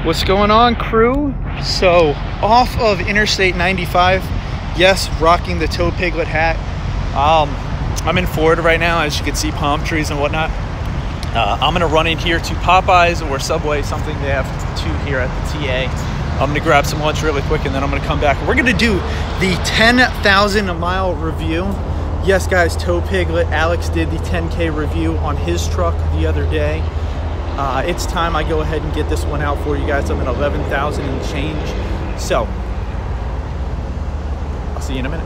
What's going on, crew? So off of Interstate 95, yes, rocking the Tow Piglet hat. I'm in Florida right now, as you can see, palm trees and whatnot. I'm gonna run in here to Popeyes or Subway, something they have two here at the TA. I'm gonna grab some lunch really quick and then I'm gonna come back. We're gonna do the 10,000 mile review. Yes guys, Tow Piglet, Alex did the 10K review on his truck the other day. It's time I go ahead and get this one out for you guys. I'm at 11,000 and change. So, I'll see you in a minute.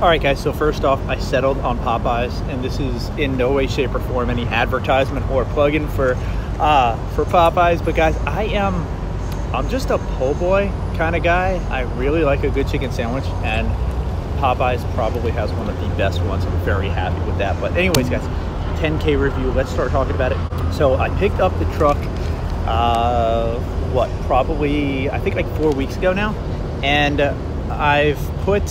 Alright guys, so first off, I settled on Popeyes, and this is in no way, shape, or form any advertisement or plug-in for Popeyes, but guys, I'm just a po' boy kind of guy. I really like a good chicken sandwich, and Popeyes probably has one of the best ones. I'm very happy with that. But anyways guys, 10K review, let's start talking about it. So I picked up the truck, probably, I think like 4 weeks ago now, and I've put...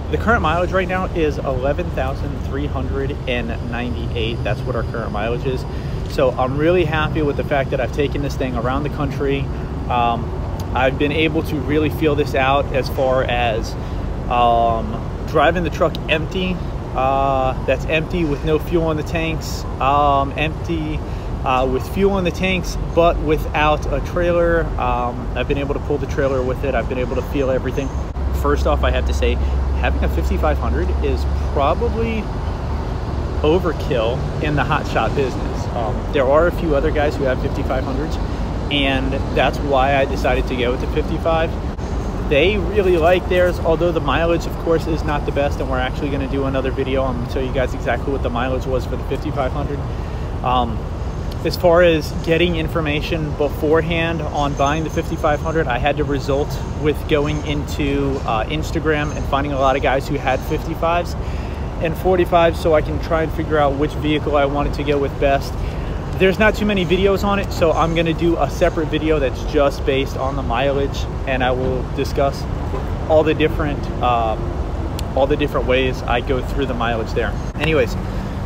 The current mileage right now is 11,398. That's what our current mileage is. So I'm really happy with the fact that I've taken this thing around the country. I've been able to really feel this out as far as driving the truck empty. That's empty with no fuel in the tanks. Empty with fuel in the tanks, but without a trailer. I've been able to pull the trailer with it. I've been able to feel everything. First off, I have to say, having a 5500 is probably overkill in the hotshot business. There are a few other guys who have 5500s, and that's why I decided to go with the 55. They really like theirs, although the mileage, of course, is not the best, and we're actually going to do another video. I'm going to tell you guys exactly what the mileage was for the 5500. As far as getting information beforehand on buying the 5500, I had to result with going into Instagram and finding a lot of guys who had 55s and 45s, so I can try and figure out which vehicle I wanted to go with best. There's not too many videos on it, so I'm going to do a separate video that's just based on the mileage, and I will discuss all the different ways I go through the mileage there. Anyways,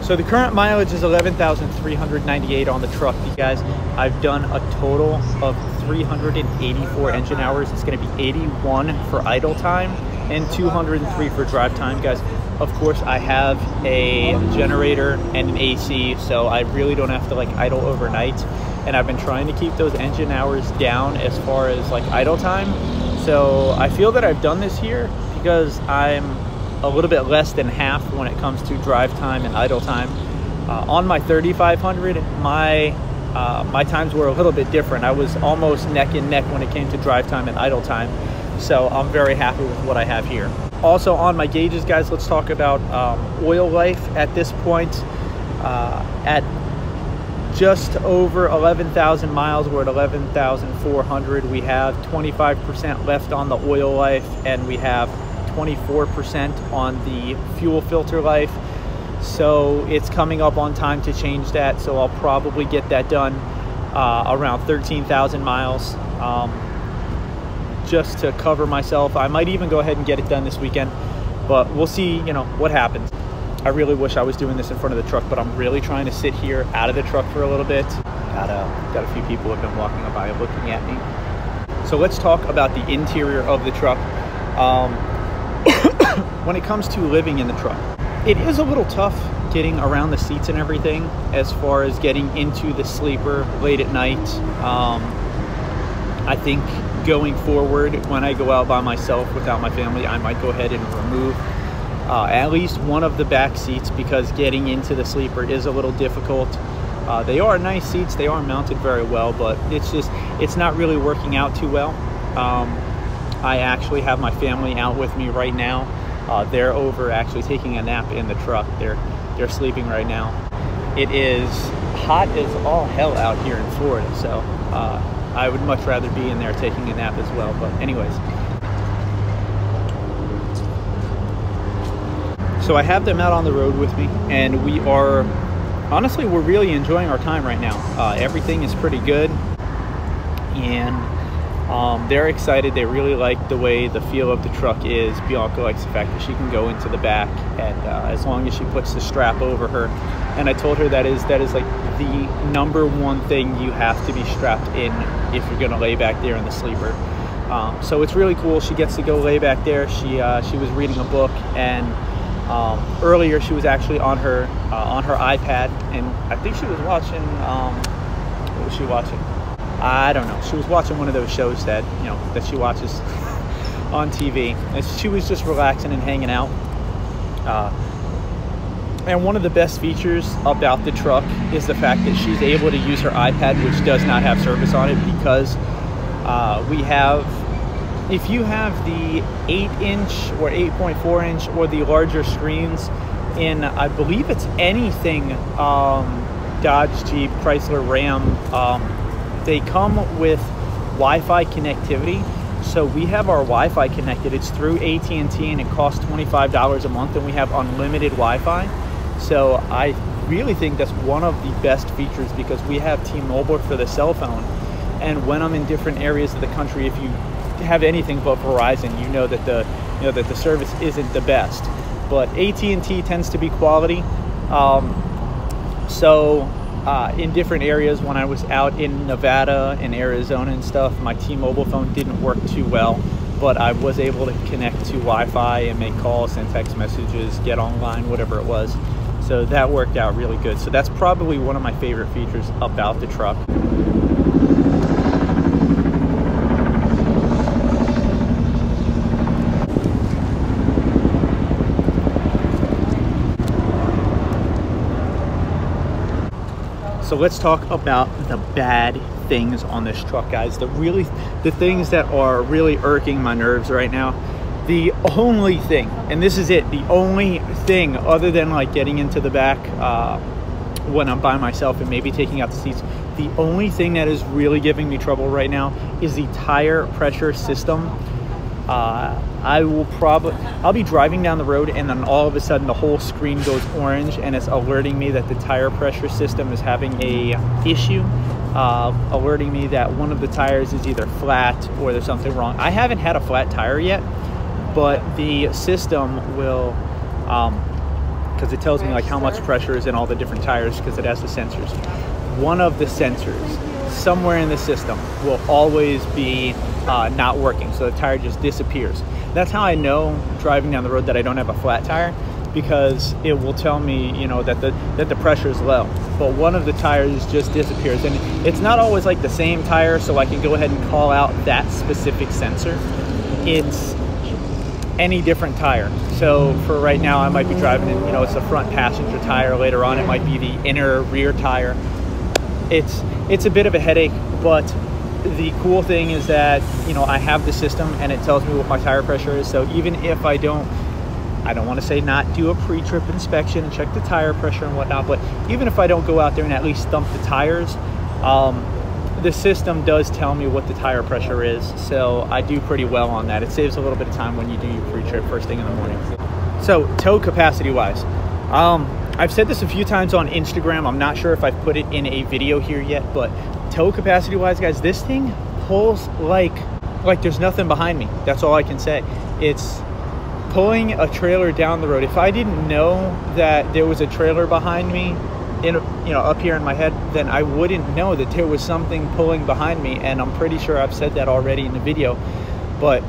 so the current mileage is 11,398 on the truck, you guys. I've done a total of 384 engine hours. It's going to be 81 for idle time and 203 for drive time, guys. Of course, I have a generator and an AC, so I really don't have to like idle overnight. And I've been trying to keep those engine hours down as far as like idle time. So I feel that I've done this here because I'm a little bit less than half when it comes to drive time and idle time. On my 3500, my times were a little bit different. I was almost neck and neck when it came to drive time and idle time. So I'm very happy with what I have here. Also on my gauges, guys, let's talk about oil life at this point. At just over 11,000 miles, we're at 11,400. We have 25% left on the oil life, and we have 24% on the fuel filter life. So it's coming up on time to change that, so I'll probably get that done around 13,000 miles, just to cover myself. I might even go ahead and get it done this weekend, but we'll see, you know, what happens. I really wish I was doing this in front of the truck, but I'm really trying to sit here out of the truck for a little bit. Got a few people who have been walking by looking at me. So let's talk about the interior of the truck. When it comes to living in the truck, it is a little tough getting around the seats and everything as far as getting into the sleeper late at night. I think going forward, when I go out by myself without my family, I might go ahead and remove at least one of the back seats, because getting into the sleeper is a little difficult. They are nice seats, they are mounted very well, but it's not really working out too well. I actually have my family out with me right now. They're over actually taking a nap in the truck. They're sleeping right now. it is hot as all hell out here in Florida, so I would much rather be in there taking a nap as well. But anyways, so I have them out on the road with me, and we are, honestly, we're really enjoying our time right now. Everything is pretty good, and they're excited. They really like the way the feel of the truck is. Bianca likes the fact that she can go into the back, and as long as she puts the strap over her. And I told her that is like the #1 thing you have to be strapped in if you're gonna lay back there in the sleeper. So it's really cool. She gets to go lay back there. She was reading a book, and earlier she was actually on her iPad, and I think she was watching, what was she watching? I don't know. She was watching one of those shows that, you know, that she watches on TV. And she was just relaxing and hanging out. And one of the best features about the truck is the fact that she's able to use her iPad, which does not have service on it, because we have, if you have the 8-inch or 8.4-inch or the larger screens in, I believe it's anything Dodge, Jeep, Chrysler, Ram, they come with Wi-Fi connectivity. So we have our Wi-Fi connected. It's through AT&T, and it costs $25 a month, and we have unlimited Wi-Fi. So I really think that's one of the best features, because we have T-Mobile for the cell phone. And when I'm in different areas of the country, if you have anything but Verizon, you know that the service isn't the best. But AT&T tends to be quality. In different areas, when I was out in Nevada and Arizona and stuff, my T-Mobile phone didn't work too well, but I was able to connect to Wi-Fi and make calls, send text messages, get online, whatever it was. So that worked out really good. So that's probably one of my favorite features about the truck. So let's talk about the bad things on this truck, guys. The things that are really irking my nerves right now. The only thing, and this is it, the only thing other than like getting into the back when I'm by myself and maybe taking out the seats, the only thing that is really giving me trouble right now is the tire pressure system. I'll be driving down the road, and then all of a sudden the whole screen goes orange, and it's alerting me that the tire pressure system is having a issue, alerting me that one of the tires is either flat or there's something wrong. I haven't had a flat tire yet, but the system will, because it tells me like how much pressure is in all the different tires, because it has the sensors. One of the sensors somewhere in the system will always be not working, so the tire just disappears. That's how I know driving down the road that I don't have a flat tire, because it will tell me, you know, that the pressure is low. But one of the tires just disappears, and it's not always like the same tire, so I can go ahead and call out that specific sensor. It's any different tire. So for right now, I might be driving in, you know, it's the front passenger tire. Later on, it might be the inner rear tire. It's a bit of a headache, but the cool thing is that, you know, I have the system and it tells me what my tire pressure is. So even if I don't want to say not do a pre-trip inspection and check the tire pressure and whatnot, but even if I don't go out there and at least thump the tires, the system does tell me what the tire pressure is. So I do pretty well on that. It saves a little bit of time when you do your pre-trip first thing in the morning. So tow capacity wise, I've said this a few times on Instagram. I'm not sure if I've put it in a video here yet, but tow capacity wise, guys, this thing pulls like there's nothing behind me. That's all I can say. It's pulling a trailer down the road. If I didn't know that there was a trailer behind me, up here in my head, then I wouldn't know that there was something pulling behind me. And I'm pretty sure I've said that already in the video, but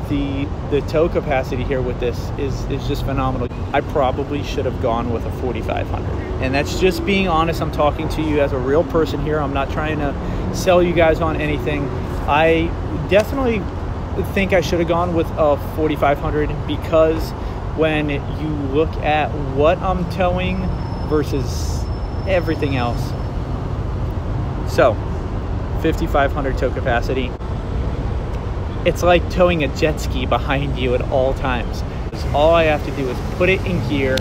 the tow capacity here with this is just phenomenal. I probably should have gone with a 4500, and that's just being honest. I'm talking to you as a real person here. I'm not trying to sell you guys on anything. I definitely think I should have gone with a 4500, because when you look at what I'm towing versus everything else, so 5500 tow capacity, it's like towing a jet ski behind you at all times. All I have to do is put it in gear,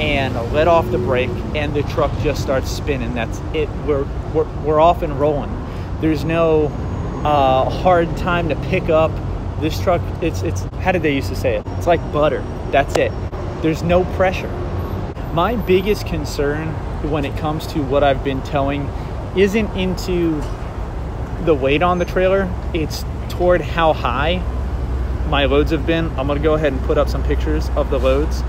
and let off the brake, and the truck just starts spinning. That's it. We're off and rolling. There's no hard time to pick up this truck. It's how did they used to say it? It's like butter. That's it. There's no pressure. My biggest concern when it comes to what I've been towing isn't into the weight on the trailer. It's toward how high my loads have been. I'm gonna go ahead and put up some pictures of the loads.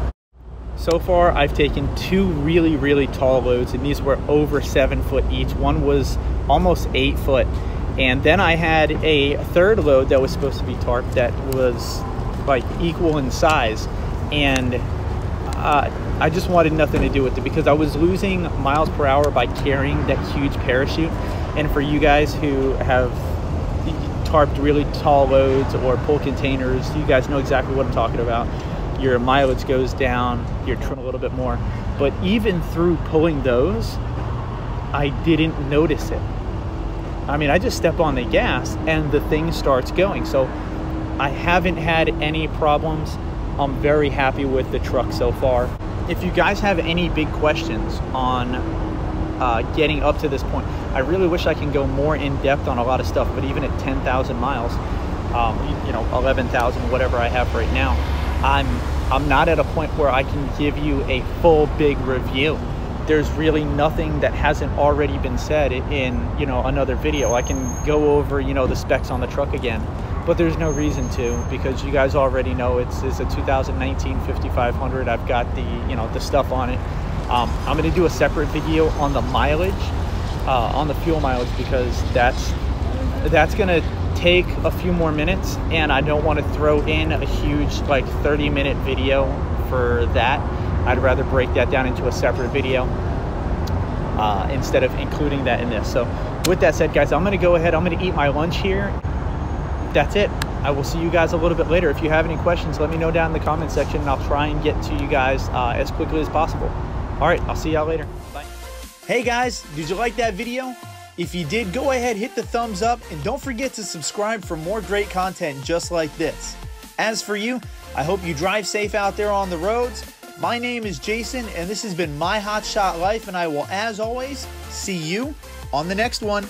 So far, I've taken 2 really, really tall loads, and these were over 7 foot each. One was almost 8 foot. And then I had a third load that was supposed to be tarp that was like equal in size. And I just wanted nothing to do with it because I was losing miles per hour by carrying that huge parachute. And for you guys who have tarped really tall loads or pull containers, you guys know exactly what I'm talking about. Your mileage goes down, you're trim a little bit more. But even through pulling those, I didn't notice it. I mean, I just step on the gas and the thing starts going. So I haven't had any problems. I'm very happy with the truck so far. If you guys have any big questions on getting up to this point, I really wish I can go more in depth on a lot of stuff, but even at 10,000 miles, you know, 11,000, whatever I have right now, I'm not at a point where I can give you a full big review. There's really nothing that hasn't already been said in, you know, another video. I can go over, you know, the specs on the truck again, but there's no reason to, because you guys already know it's a 2019 5500. I've got the, you know, the stuff on it. I'm going to do a separate video on the mileage, on the fuel mileage, because that's going to take a few more minutes, and I don't want to throw in a huge like 30-minute video for that. I'd rather break that down into a separate video instead of including that in this. So with that said, guys, I'm going to go ahead. I'm going to eat my lunch here. That's it. I will see you guys a little bit later. If you have any questions, let me know down in the comment section, and I'll try and get to you guys as quickly as possible. All right, I'll see y'all later. Bye. Hey guys, did you like that video? If you did, go ahead, hit the thumbs up, and don't forget to subscribe for more great content just like this. As for you, I hope you drive safe out there on the roads. My name is Jason, and this has been my Hotshot Life, and I will, as always, see you on the next one.